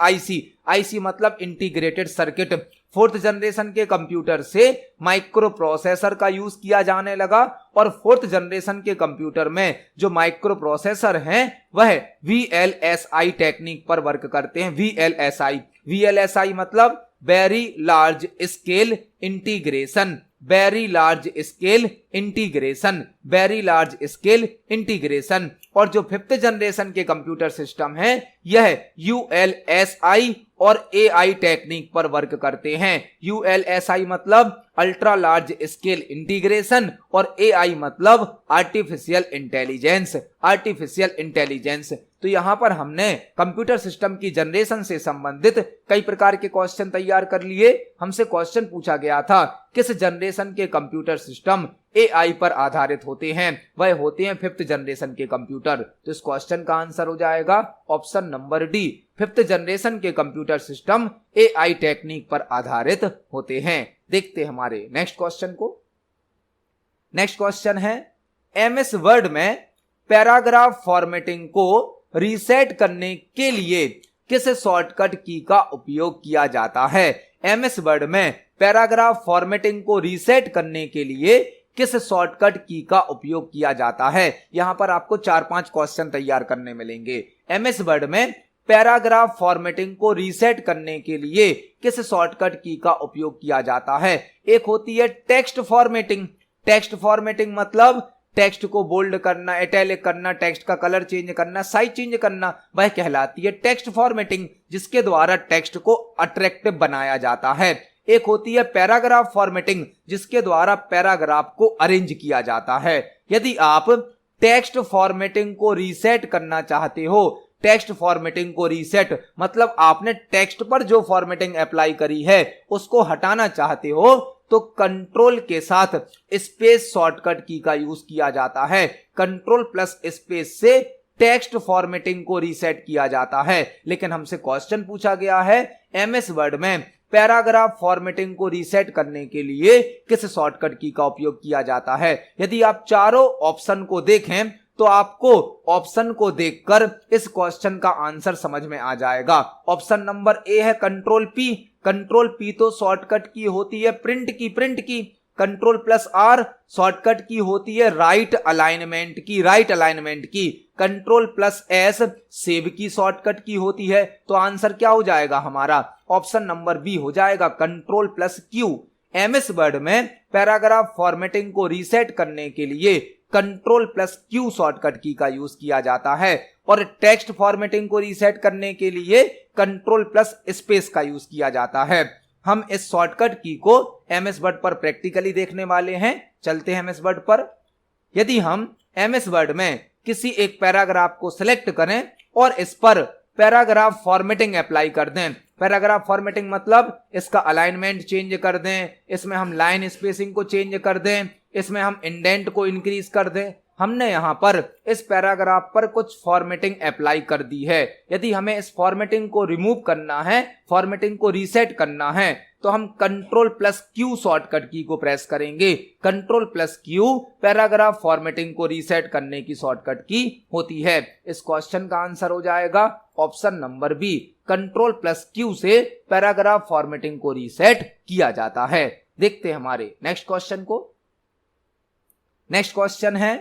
आईसी मतलब इंटीग्रेटेड सर्किट। फोर्थ जनरेशन के कंप्यूटर से माइक्रो प्रोसेसर का यूज किया जाने लगा, और फोर्थ जनरेशन के कंप्यूटर में जो माइक्रो प्रोसेसर हैं वह VLSI टेक्निक पर वर्क करते हैं। VLSI मतलब very large scale integration, very large scale integration, very large scale integration. और जो 5th जनरेशन के कंप्यूटर सिस्टम है, यह ULSI और AI टेक्निक पर वर्क करते हैं। ULSI मतलब अल्ट्रा लार्ज स्केल इंटीग्रेशन, और AI मतलब आर्टिफिशियल इंटेलिजेंस, आर्टिफिशियल इंटेलिजेंस। तो यहां पर हमने कंप्यूटर सिस्टम की जनरेशन से संबंधित कई प्रकार के क्वेश्चन तैयार कर लिए। हमसे क्वेश्चन पूछा गया था किस जनरेशन के कंप्यूटर सिस्टम AI पर आधारित होते हैं, वह होते हैं 5th जनरेशन के कंप्यूटर। तो इस क्वेश्चन का आंसर हो जाएगा option number D, 5th generation के कंप्यूटर सिस्टम AI टेक्निक पर आधारित होते हैं। देखते हैं हमारे नेक्स्ट क्वेश्चन को। नेक्स्ट क्वेश्चन है, MS वर्ड में पैराग्राफ फॉर्मेटिंग को रीसेट करने के लिए किस शॉर्टकट की का उपयोग किया जाता है? MS वर्ड में पैराग्राफ फॉर्मेटिंग को रीसेट करने के लिए किस शॉर्टकट की का उपयोग किया जाता है? यहां पर आपको 4-5 क्वेश्चन तैयार करने मिलेंगे। MS वर्ड में पैराग्राफ फॉर्मेटिंग को रीसेट करने के लिए किस शॉर्टकट की का उपयोग किया जाता है? एक होती है टेक्स्ट फॉर्मेटिंग। टेक्स्ट फॉर्मेटिंग मतलब टेक्स्ट को बोल्ड करना, इटैलिक करना, टेक्स्ट का कलर चेंज करना, साइज चेंज करना, वह कहलाती है टेक्स्ट फॉर्मेटिंग, जिसके द्वारा टेक्स्ट को अट्रैक्टिव बनाया जाता है। एक होती है पैराग्राफ फॉर्मेटिंग, जिसके द्वारा पैराग्राफ को अरेंज किया जाता है। यदि आप टेक्स्ट फॉर्मेटिंग को रीसेट करना चाहते हो, टेक्स्ट फॉर्मेटिंग को रीसेट मतलब आपने टेक्स्ट पर जो फॉर्मेटिंग अप्लाई करी है उसको हटाना चाहते हो, तो कंट्रोल के साथ स्पेस शॉर्टकट की का यूज किया जाता है। कंट्रोल प्लस स्पेस से टेक्स्ट फॉर्मेटिंग को रीसेट किया जाता है। लेकिन हमसे क्वेश्चन पूछा गया है MS वर्ड में पैराग्राफ फॉर्मेटिंग को रीसेट करने के लिए किस शॉर्टकट की का उपयोग किया जाता है? यदि आप चारों ऑप्शन को देखें तो आपको ऑप्शन को देखकर इस क्वेश्चन का आंसर समझ में आ जाएगा। ऑप्शन नंबर ए है कंट्रोल P। कंट्रोल P तो शॉर्टकट की होती है प्रिंट की। Control plus R shortcut key होती है राइट अलाइनमेंट की। कंट्रोल प्लस S सेव की शॉर्टकट की होती है। तो आंसर क्या हो जाएगा हमारा? ऑप्शन नंबर बी हो जाएगा control plus Q। MS word में पैराग्राफ फॉर्मेटिंग को रीसेट करने के लिए कंट्रोल प्लस Q शॉर्टकट की का यूज किया जाता है, और टेक्स्ट फॉर्मेटिंग को रीसेट करने के लिए कंट्रोल प्लस स्पेस का यूज किया जाता है। हम इस शॉर्टकट की को MS वर्ड पर प्रैक्टिकली देखने वाले हैं। चलते हैं MS वर्ड पर। यदि हम MS वर्ड में किसी एक पैराग्राफ को सिलेक्ट करें और इस पर पैराग्राफ फॉर्मेटिंग अप्लाई कर दें, पैराग्राफ फॉर्मेटिंग मतलब इसका अलाइनमेंट चेंज कर दें, इसमें हम लाइन स्पेसिंग को चेंज कर दें, इसमें हम इंडेंट को इंक्रीज कर दें, हमने यहां पर इस पैराग्राफ पर कुछ फॉर्मेटिंग अप्लाई कर दी है। यदि हमें इस फॉर्मेटिंग को रिमूव करना है, फॉर्मेटिंग को रीसेट करना है, तो हम कंट्रोल प्लस Q शॉर्टकट की को प्रेस करेंगे। Control plus Q paragraph formatting को रीसेट करने की शॉर्टकट की होती है। इस क्वेश्चन का आंसर हो जाएगा option number B, control plus Q से पैराग्राफ फॉर्मेटिंग को रीसेट किया जाता है। देखते हैं हमारे नेक्स्ट क्वेश्चन को। नेक्स्ट क्वेश्चन है,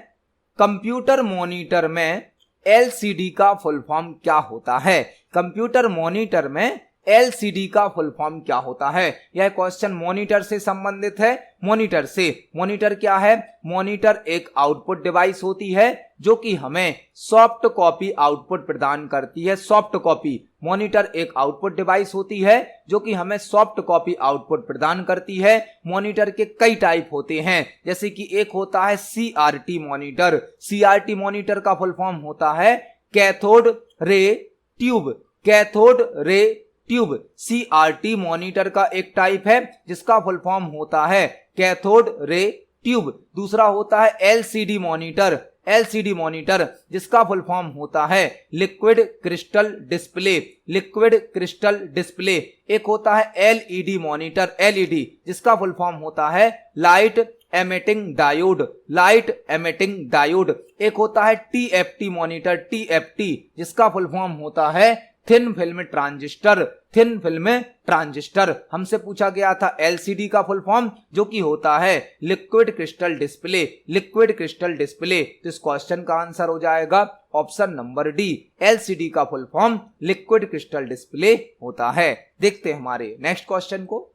कंप्यूटर मॉनिटर में LCD का फुल फॉर्म क्या होता है? कंप्यूटर मॉनिटर में LCD का फुल फॉर्म क्या होता है? यह क्वेश्चन मॉनिटर से संबंधित है। मॉनिटर से, मॉनिटर क्या है? मॉनिटर एक आउटपुट डिवाइस होती है जो कि हमें सॉफ्ट कॉपी आउटपुट प्रदान करती है। सॉफ्ट कॉपी, मॉनिटर एक आउटपुट डिवाइस होती है जो कि हमें सॉफ्ट कॉपी आउटपुट प्रदान करती है। मॉनिटर के कई टाइप होते हैं, जैसे कि एक होता है CRT मॉनिटर। CRT मॉनिटर का फुल फॉर्म होता है cathode ray tube. Cathode ray tube CRT monitor का एक टाइप है जिसका फुल फॉर्म होता है कैथोड रे ट्यूब। दूसरा होता है LCD मॉनिटर। LCD मॉनिटर जिसका फुल फॉर्म होता है liquid crystal display. Liquid crystal display. एक होता है LED मॉनिटर। LED जिसका फुल फॉर्म होता है light emitting diode. Light emitting diode. एक होता है TFT मॉनिटर। TFT जिसका फुल फॉर्म होता है thin film transistor. Thin film transistor. हमसे पूछा गया था LCD का फुल फॉर्म जो कि होता है liquid crystal display. Liquid crystal display. तो इस क्वेश्चन का आंसर हो जाएगा ऑप्शन नंबर डी। LCD का full form liquid crystal display होता है। देखते हैं हमारे नेक्स्ट क्वेश्चन को।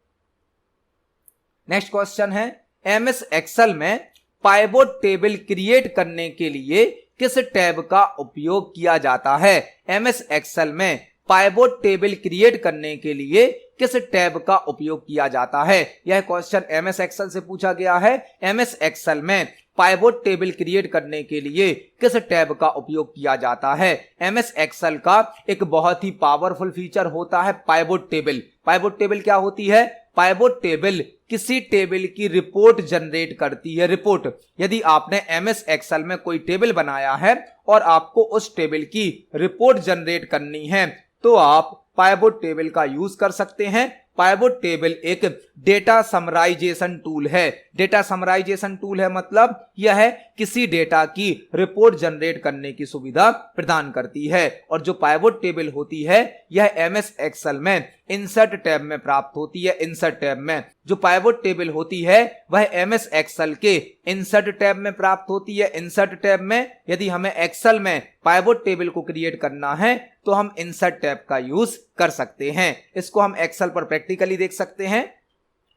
नेक्स्ट क्वेश्चन है MS एक्सेल में पाइवोट टेबल क्रिएट करने के लिए किस टैब का उपयोग किया जाता है? MS एक्सेल में पाइवोट टेबल क्रिएट करने के लिए किस टैब का उपयोग किया जाता है? यह क्वेश्चन MS एक्सेल से पूछा गया है। MS एक्सेल में पाइवोट टेबल क्रिएट करने के लिए किस टैब का उपयोग किया जाता है? MS एक्सेल का एक बहुत ही पावरफुल फीचर होता है पाइवोट टेबल। पाइवोट टेबल क्या होती है? पाइवोट टेबल किसी टेबल की रिपोर्ट जनरेट करती है। रिपोर्ट, यदि आपने MS एक्सेल में कोई टेबल बनाया है और आपको उस टेबल की रिपोर्ट जनरेट करनी है तो आप पाइवोट टेबल का यूज कर सकते हैं। पाइवोट टेबल एक डेटा समराइजेशन टूल है। डेटा समराइजेशन टूल है मतलब यह है किसी डेटा की रिपोर्ट जनरेट करने की सुविधा प्रदान करती है। और जो पाइवोट टेबल होती है यह MS एक्सेल में इंसर्ट टैब में प्राप्त होती है। इंसर्ट टैब में जो पाइवोट टेबल होती है वह MS एक्सेल के इंसर्ट टैब में प्राप्त होती है। इंसर्ट टैब में यदि हमें एक्सेल में पाइवोट टेबल को क्रिएट करना है तो हम इंसर्ट टैब का यूज कर सकते हैं। इसको हम एक्सेल पर प्रैक्टिकली देख सकते हैं।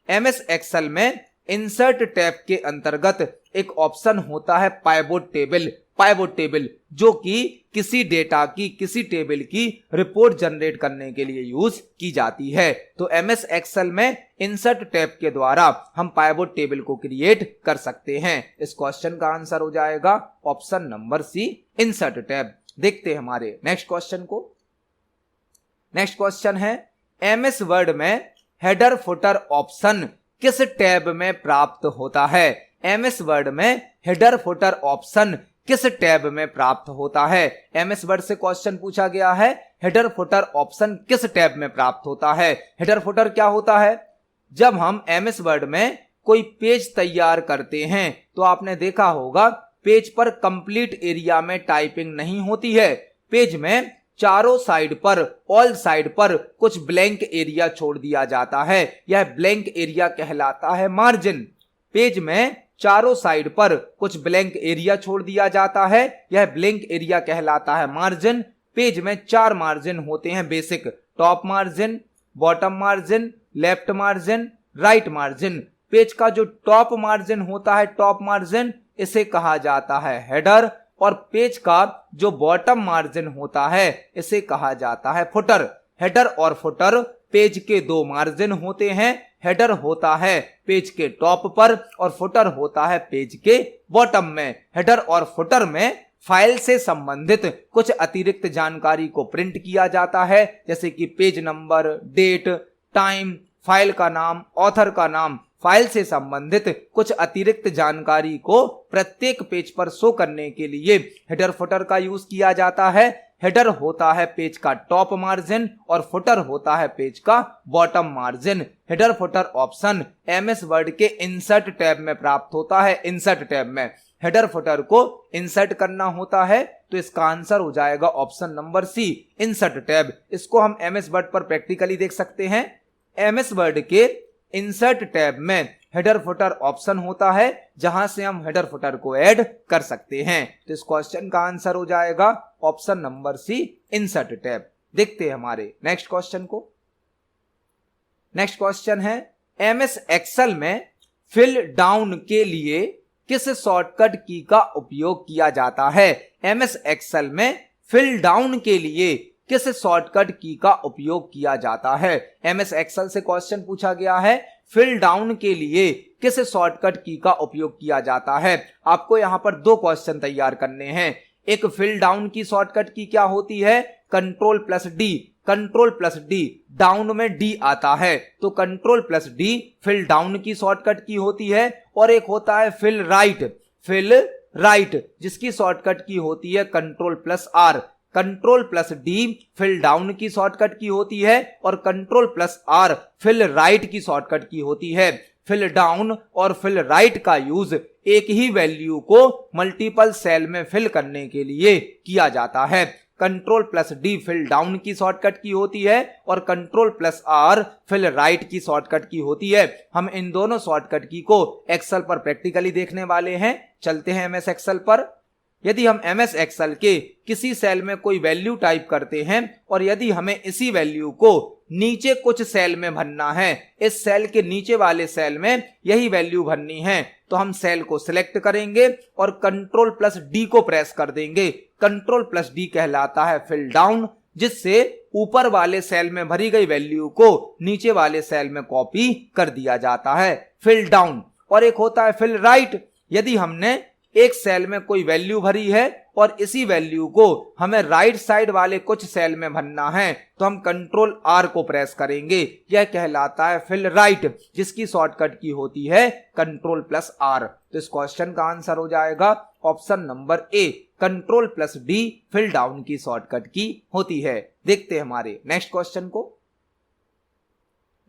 MS एक्सेल में इंसर्ट टैब के अंतर्गत एक ऑप्शन होता है पाइवोट टेबल। पाइवोट टेबल जो कि किसी डेटा की, किसी टेबल की रिपोर्ट जनरेट करने के लिए यूज की जाती है। तो MS एक्सेल में इंसर्ट टैब के द्वारा हम पाइवोट टेबल को क्रिएट कर सकते हैं। इस क्वेश्चन का आंसर हो जाएगा option number C, insert tab. देखते हैं हमारे नेक्स्ट क्वेश्चन को। नेक्स्ट क्वेश्चन है MS वर्ड में हेडर फुटर ऑप्शन किस टैब में प्राप्त होता है? MS वर्ड में हेडर फुटर ऑप्शन किस टैब में प्राप्त होता है? MS वर्ड से क्वेश्चन पूछा गया है हेडर फुटर ऑप्शन किस टैब में प्राप्त होता है? हेडर फुटर क्या होता है? जब हम MS वर्ड में कोई पेज तैयार करते हैं तो आपने देखा होगा पेज पर कंप्लीट एरिया में टाइपिंग नहीं होती है। पेज में चारों साइड पर, ऑल साइड पर कुछ ब्लैंक एरिया छोड़ दिया जाता है। यह ब्लैंक एरिया कहलाता है मार्जिन। पेज में चारों साइड पर कुछ ब्लैंक एरिया छोड़ दिया जाता है, यह ब्लैंक एरिया कहलाता है मार्जिन। पेज में 4 मार्जिन होते हैं basic, top margin, bottom margin, left margin, right margin. Page का जो टॉप मार्जिन होता है, टॉप मार्जिन, इसे कहा जाता है हेडर, और पेज का जो बॉटम मार्जिन होता है इसे कहा जाता है फुटर। हेडर और फुटर पेज के 2 मार्जिन होते हैं। हेडर होता है पेज के टॉप पर और फुटर होता है पेज के बॉटम में। हेडर और फुटर में फाइल से संबंधित कुछ अतिरिक्त जानकारी को प्रिंट किया जाता है, जैसे कि page number, date, time, file का नाम, ऑथर का नाम। फाइल से संबंधित कुछ अतिरिक्त जानकारी को प्रत्येक पेज पर शो करने के लिए हेडर फुटर का यूज किया जाता है। हेडर होता है पेज का टॉप मार्जिन और फुटर होता है पेज का bottom margin. Header footer option MS word के इंसर्ट टैब में प्राप्त होता है। इंसर्ट टैब में हेडर फुटर को इंसर्ट करना होता है, तो इसका आंसर हो जाएगा option number C, insert tab. इसको हम MS वर्ड पर प्रैक्टिकली देख सकते हैं। MS वर्ड के इंसर्ट टैब में हेडर फुटर ऑप्शन होता है जहां से हम हेडर फुटर को ऐड कर सकते हैं। तो इस क्वेश्चन का आंसर हो जाएगा option number C, insert tab. देखते हैं हमारे नेक्स्ट क्वेश्चन को। नेक्स्ट क्वेश्चन है एमएस एक्सेल में फिल डाउन के लिए किस शॉर्टकट की का उपयोग किया जाता है। एमएस एक्सेल में फिल डाउन के लिए किस शॉर्टकट की का उपयोग किया जाता है। एमएस एक्सेल से क्वेश्चन पूछा गया है, फिल डाउन के लिए किस शॉर्टकट की का उपयोग किया जाता है। आपको यहां पर दो क्वेश्चन तैयार करने हैं। एक फिल डाउन की शॉर्टकट की क्या होती है, control plus D. Control plus D, down में डी आता है तो control plus D fill down की शॉर्टकट की होती है। और एक होता है फिल राइट, फिल राइट जिसकी शॉर्टकट की होती है control plus R. Control plus D fill down की शॉर्टकट की होती है और control plus R fill right की शॉर्टकट की होती है। फिल डाउन और फिल राइट का यूज एक ही वैल्यू को मल्टीपल सेल में फिल करने के लिए किया जाता है। Control plus D fill down की शॉर्टकट की होती है और control plus R fill right की शॉर्टकट की होती है। हम इन दोनों शॉर्टकट की को एक्सेल पर प्रैक्टिकली देखने वाले हैं। चलते हैं एमएस एक्सेल पर। यदि हम एमएस एक्सेल के किसी सेल में कोई वैल्यू टाइप करते हैं और यदि हमें इसी वैल्यू को नीचे कुछ सेल में भरना है, इस सेल के नीचे वाले सेल में यही वैल्यू भरनी है, तो हम सेल को सिलेक्ट करेंगे और कंट्रोल प्लस डी को प्रेस कर देंगे। कंट्रोल प्लस डी कहलाता है फिल डाउन, जिससे ऊपर वाले सेल में भरी गई वैल्यू को नीचे वाले सेल में कॉपी कर दिया जाता है, फिल डाउन। और एक होता है फिल राइट। यदि हमने एक सेल में कोई वैल्यू भरी है और इसी वैल्यू को हमें राइट साइड वाले कुछ सेल में भरना है, तो हम कंट्रोल आर को प्रेस करेंगे। यह कहलाता है फिल राइट, जिसकी शॉर्टकट की होती है कंट्रोल प्लस आर। तो इस क्वेश्चन का आंसर हो जाएगा option number A, control plus D fill down की शॉर्टकट की होती है। देखते हैं हमारे नेक्स्ट क्वेश्चन को।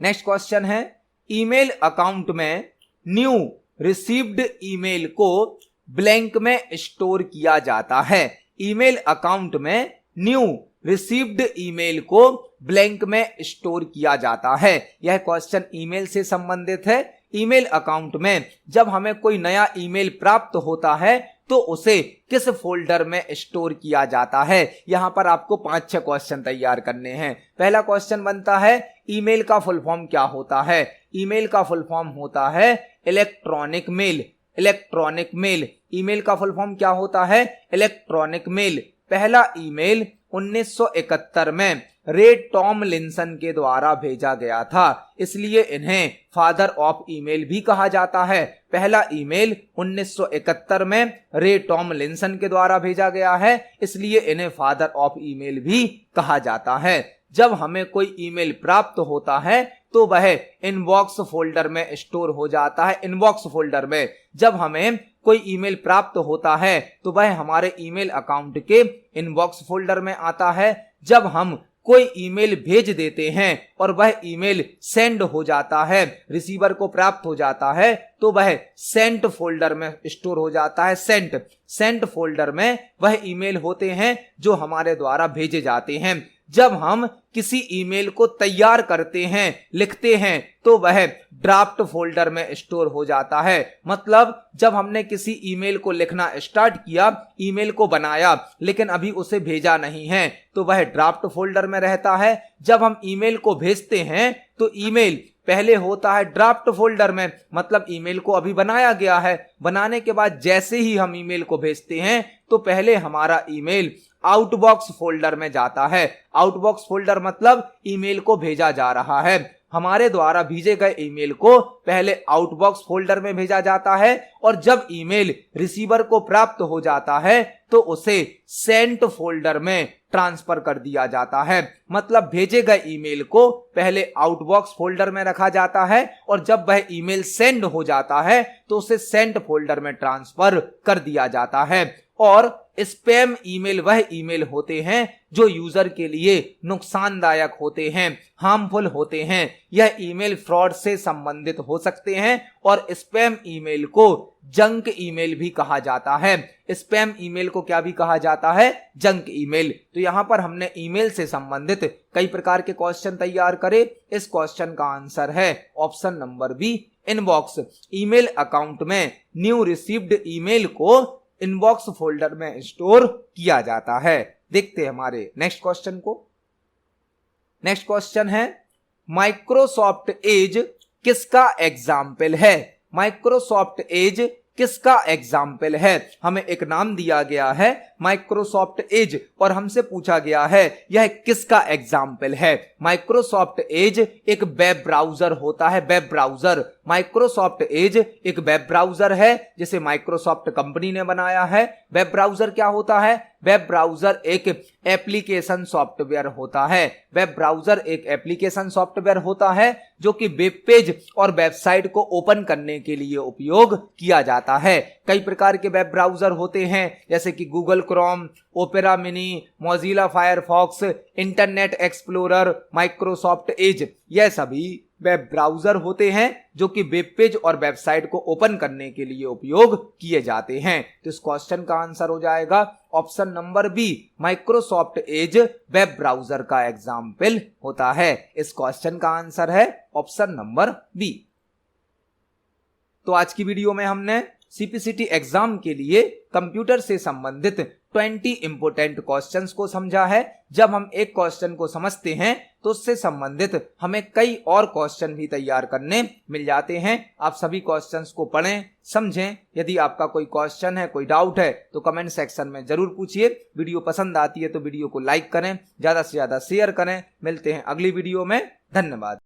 नेक्स्ट क्वेश्चन है ईमेल अकाउंट में न्यू रिसीव्ड ईमेल को ब्लैंक में स्टोर किया जाता है। ईमेल अकाउंट में न्यू रिसीव्ड ईमेल को ब्लैंक में स्टोर किया जाता है। यह क्वेश्चन ईमेल से संबंधित है। ईमेल अकाउंट में जब हमें कोई नया ईमेल प्राप्त होता है तो उसे किस फोल्डर में स्टोर किया जाता है। यहां पर आपको 5-6 क्वेश्चन तैयार करने हैं। पहला क्वेश्चन बनता है ईमेल का फुल फॉर्म क्या होता है। ईमेल का फुल फॉर्म होता है electronic mail. Electronic mail, email का फुल फॉर्म क्या होता है, इलेक्ट्रॉनिक मेल। पहला ईमेल 1971 में रे टॉमलिंसन के द्वारा भेजा गया था, इसलिए इन्हें फादर ऑफ ईमेल भी कहा जाता है। पहला ईमेल 1971 में रे टॉमलिंसन के द्वारा भेजा गया है, इसलिए इन्हें फादर ऑफ ईमेल भी कहा जाता है। जब हमें कोई ईमेल प्राप्त होता है तो वह इनबॉक्स फोल्डर में स्टोर हो जाता है। इनबॉक्स फोल्डर में जब हमें कोई ईमेल प्राप्त होता है तो वह हमारे ईमेल अकाउंट के इनबॉक्स फोल्डर में आता है। जब हम कोई ईमेल भेज देते हैं और वह ईमेल सेंड हो जाता है, रिसीवर को प्राप्त हो जाता है, तो वह सेंट फोल्डर में स्टोर हो जाता है। सेंट फोल्डर में वह ईमेल होते हैं जो हमारे द्वारा भेजे जाते हैं। जब हम किसी ईमेल को तैयार करते हैं, लिखते हैं, तो वह ड्राफ्ट फोल्डर में स्टोर हो जाता है। मतलब जब हमने किसी ईमेल को लिखना स्टार्ट किया, ईमेल को बनाया, लेकिन अभी उसे भेजा नहीं है, तो वह ड्राफ्ट फोल्डर में रहता है। जब हम ईमेल को भेजते हैं तो ईमेल पहले होता है ड्राफ्ट फोल्डर में, मतलब ईमेल को अभी बनाया गया है। बनाने के बाद जैसे ही हम ईमेल को भेजते हैं तो पहले हमारा ईमेल आउटबॉक्स फोल्डर में जाता है। आउटबॉक्स फोल्डर मतलब ईमेल को भेजा जा रहा है। हमारे द्वारा भेजे गए ईमेल को पहले आउटबॉक्स फोल्डर में भेजा जाता है और जब ईमेल रिसीवर को प्राप्त हो जाता है तो उसे सेंट फोल्डर में ट्रांसफर कर दिया जाता है। मतलब भेजे गए ईमेल को पहले आउटबॉक्स फोल्डर में रखा जाता है और जब वह ईमेल सेंड हो जाता है तो उसे सेंट फोल्डर में ट्रांसफर कर दिया जाता है। और स्पैम ईमेल वह ईमेल होते हैं जो यूजर के लिए नुकसानदायक होते हैं, हार्मफुल होते हैं। यह ईमेल फ्रॉड से संबंधित हो सकते हैं और स्पैम ईमेल को जंक ईमेल भी कहा जाता है। स्पैम ईमेल को क्या भी कहा जाता है, जंक ईमेल। तो यहां पर हमने ईमेल से संबंधित कई प्रकार के क्वेश्चन तैयार करे। इस क्वेश्चन का आंसर है option number B, inbox. Email account में न्यू रिसीव्ड ईमेल को इनबॉक्स फोल्डर में स्टोर किया जाता है। देखते हैं हमारे नेक्स्ट क्वेश्चन को। नेक्स्ट क्वेश्चन है माइक्रोसॉफ्ट एज किसका एग्जाम्पल है? माइक्रोसॉफ्ट एज किसका एग्जाम्पल है? हमें एक नाम दिया गया है माइक्रोसॉफ्ट एज और हमसे पूछा गया है यह किसका एग्जाम्पल है। माइक्रोसॉफ्ट एज एक वेब ब्राउजर होता है, वेब ब्राउजर। माइक्रोसॉफ्ट एज एक वेब ब्राउजर है जिसे माइक्रोसॉफ्ट कंपनी ने बनाया है। वेब ब्राउजर क्या होता है? वेब ब्राउजर एक एप्लीकेशन सॉफ्टवेयर होता है। वेब ब्राउजर एक एप्लीकेशन सॉफ्टवेयर होता है जो कि वेब पेज और वेबसाइट को ओपन करने के लिए उपयोग किया जाता है। कई प्रकार के वेब ब्राउजर होते हैं जैसे कि Google Chrome, opera mini, Mozilla Firefox, internet explorer, Microsoft Edge. यह सभी वेब ब्राउजर होते हैं जो कि वेब पेज और वेबसाइट को ओपन करने के लिए उपयोग किए जाते हैं। तो इस क्वेश्चन का आंसर हो जाएगा option number B, Microsoft Edge web browser का एग्जाम्पल होता है। इस क्वेश्चन का आंसर है ऑप्शन नंबर बी। तो आज की वीडियो में हमने सीपीसीटी एग्जाम के लिए कंप्यूटर से संबंधित 20 इंपोर्टेंट क्वेश्चंस को समझा है। जब हम एक क्वेश्चन को समझते हैं तो उससे संबंधित हमें कई और क्वेश्चन भी तैयार करने मिल जाते हैं। आप सभी क्वेश्चंस को पढ़ें, समझें। यदि आपका कोई क्वेश्चन है, कोई डाउट है तो कमेंट सेक्शन में जरूर पूछिए। वीडियो पसंद आती है तो वीडियो को लाइक करें, ज्यादा से ज्यादा शेयर करें। मिलते हैं अगली वीडियो में। धन्यवाद।